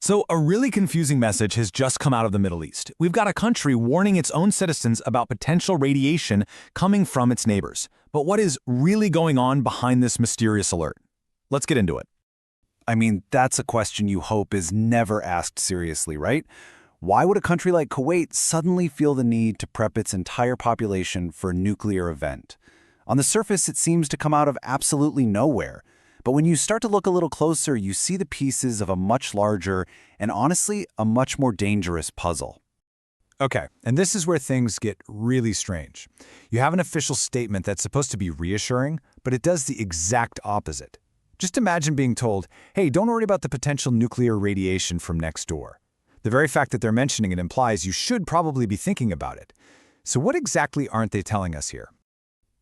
So a really confusing message has just come out of the Middle East. We've got a country warning its own citizens about potential radiation coming from its neighbors. But what is really going on behind this mysterious alert? Let's get into it. I mean, that's a question you hope is never asked seriously, right? Why would a country like Kuwait suddenly feel the need to prep its entire population for a nuclear event? On the surface, it seems to come out of absolutely nowhere. But when you start to look a little closer, you see the pieces of a much larger and honestly, a much more dangerous puzzle. Okay, and this is where things get really strange. You have an official statement that's supposed to be reassuring, but it does the exact opposite. Just imagine being told, hey, don't worry about the potential nuclear radiation from next door. The very fact that they're mentioning it implies you should probably be thinking about it. So what exactly aren't they telling us here?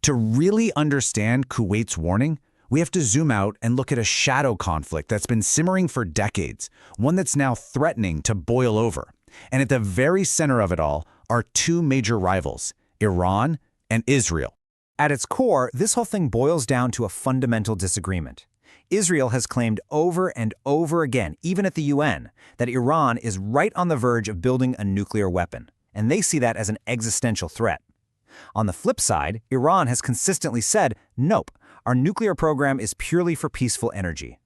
To really understand Kuwait's warning, we have to zoom out and look at a shadow conflict that's been simmering for decades, one that's now threatening to boil over. And at the very center of it all are two major rivals, Iran and Israel. At its core, this whole thing boils down to a fundamental disagreement. Israel has claimed over and over again, even at the UN, that Iran is right on the verge of building a nuclear weapon, and they see that as an existential threat. On the flip side, Iran has consistently said, nope, our nuclear program is purely for peaceful energy.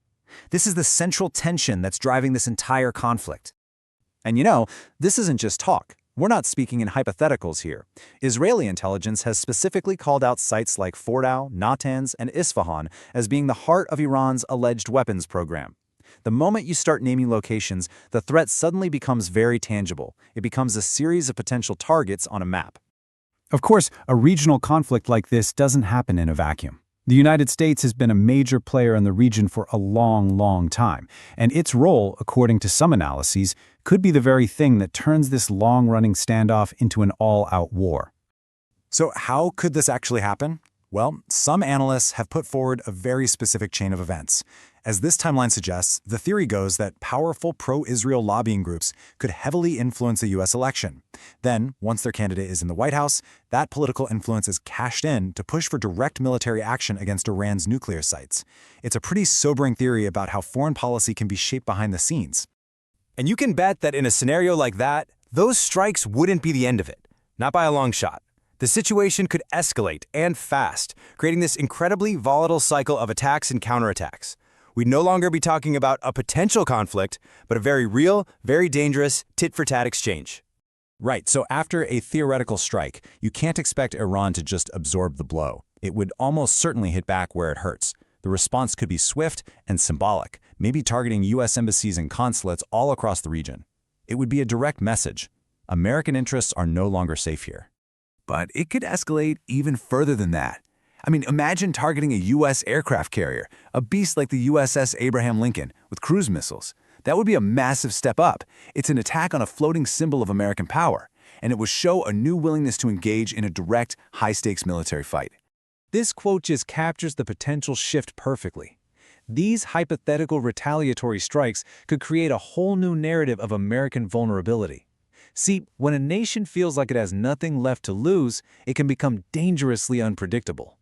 This is the central tension that's driving this entire conflict. And you know, this isn't just talk. We're not speaking in hypotheticals here. Israeli intelligence has specifically called out sites like Fordow, Natanz, and Isfahan as being the heart of Iran's alleged weapons program. The moment you start naming locations, the threat suddenly becomes very tangible. It becomes a series of potential targets on a map. Of course, a regional conflict like this doesn't happen in a vacuum. The United States has been a major player in the region for a long time, and its role, according to some analyses, could be the very thing that turns this long-running standoff into an all-out war. So how could this actually happen? Well, some analysts have put forward a very specific chain of events. As this timeline suggests, the theory goes that powerful pro-Israel lobbying groups could heavily influence the U.S. election. Then, once their candidate is in the White House, that political influence is cashed in to push for direct military action against Iran's nuclear sites. It's a pretty sobering theory about how foreign policy can be shaped behind the scenes. And you can bet that in a scenario like that, those strikes wouldn't be the end of it. Not by a long shot. The situation could escalate, and fast, creating this incredibly volatile cycle of attacks and counterattacks. We'd no longer be talking about a potential conflict, but a very real, very dangerous tit-for-tat exchange. Right, so after a theoretical strike, you can't expect Iran to just absorb the blow. It would almost certainly hit back where it hurts. The response could be swift and symbolic, maybe targeting U.S. embassies and consulates all across the region. It would be a direct message. American interests are no longer safe here. But it could escalate even further than that. I mean, imagine targeting a U.S. aircraft carrier, a beast like the USS Abraham Lincoln, with cruise missiles. That would be a massive step up. It's an attack on a floating symbol of American power, and it would show a new willingness to engage in a direct, high-stakes military fight. This quote just captures the potential shift perfectly. These hypothetical retaliatory strikes could create a whole new narrative of American vulnerability. See, when a nation feels like it has nothing left to lose, it can become dangerously unpredictable.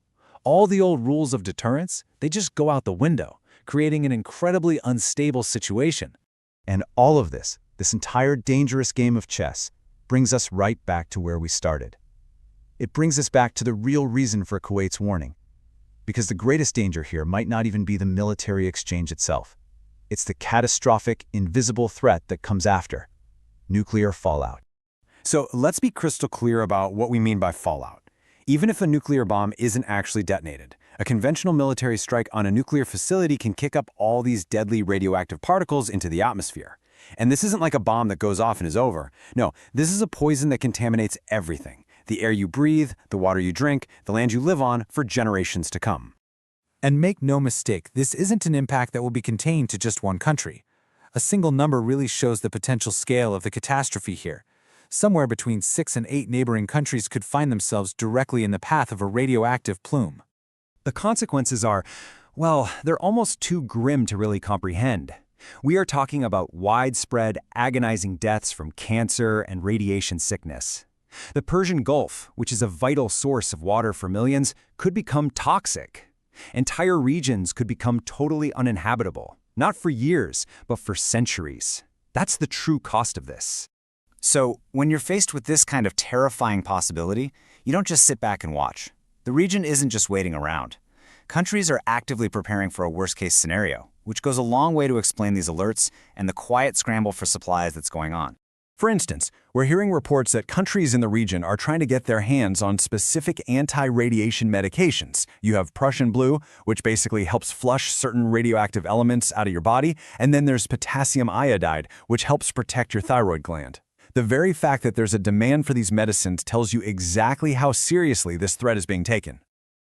All the old rules of deterrence, they just go out the window, creating an incredibly unstable situation. And all of this entire dangerous game of chess, brings us right back to where we started. It brings us back to the real reason for Kuwait's warning. Because the greatest danger here might not even be the military exchange itself. It's the catastrophic, invisible threat that comes after: nuclear fallout. So let's be crystal clear about what we mean by fallout. Even if a nuclear bomb isn't actually detonated, a conventional military strike on a nuclear facility can kick up all these deadly radioactive particles into the atmosphere. And this isn't like a bomb that goes off and is over. No, this is a poison that contaminates everything: the air you breathe, the water you drink, the land you live on for generations to come. And make no mistake, this isn't an impact that will be contained to just one country. A single number really shows the potential scale of the catastrophe here. Somewhere between 6 and 8 neighboring countries could find themselves directly in the path of a radioactive plume. The consequences are, well, they're almost too grim to really comprehend. We are talking about widespread, agonizing deaths from cancer and radiation sickness. The Persian Gulf, which is a vital source of water for millions, could become toxic. Entire regions could become totally uninhabitable, not for years, but for centuries. That's the true cost of this. So, when you're faced with this kind of terrifying possibility, you don't just sit back and watch. The region isn't just waiting around. Countries are actively preparing for a worst-case scenario, which goes a long way to explain these alerts and the quiet scramble for supplies that's going on. For instance, we're hearing reports that countries in the region are trying to get their hands on specific anti-radiation medications. You have Prussian blue, which basically helps flush certain radioactive elements out of your body, and then there's potassium iodide, which helps protect your thyroid gland. The very fact that there's a demand for these medicines tells you exactly how seriously this threat is being taken.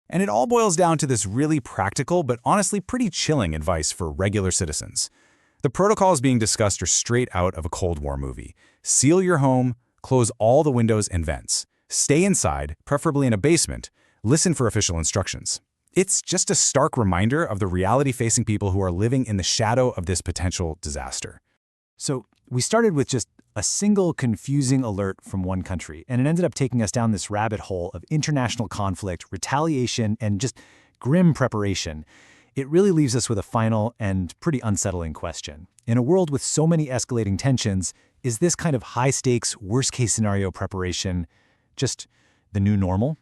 And it all boils down to this really practical but honestly pretty chilling advice for regular citizens. The protocols being discussed are straight out of a Cold War movie. Seal your home, close all the windows and vents. Stay inside, preferably in a basement. Listen for official instructions. It's just a stark reminder of the reality facing people who are living in the shadow of this potential disaster. So we started with just a single confusing alert from one country, and it ended up taking us down this rabbit hole of international conflict, retaliation, and just grim preparation. It really leaves us with a final and pretty unsettling question. In a world with so many escalating tensions, is this kind of high-stakes, worst-case scenario preparation just the new normal?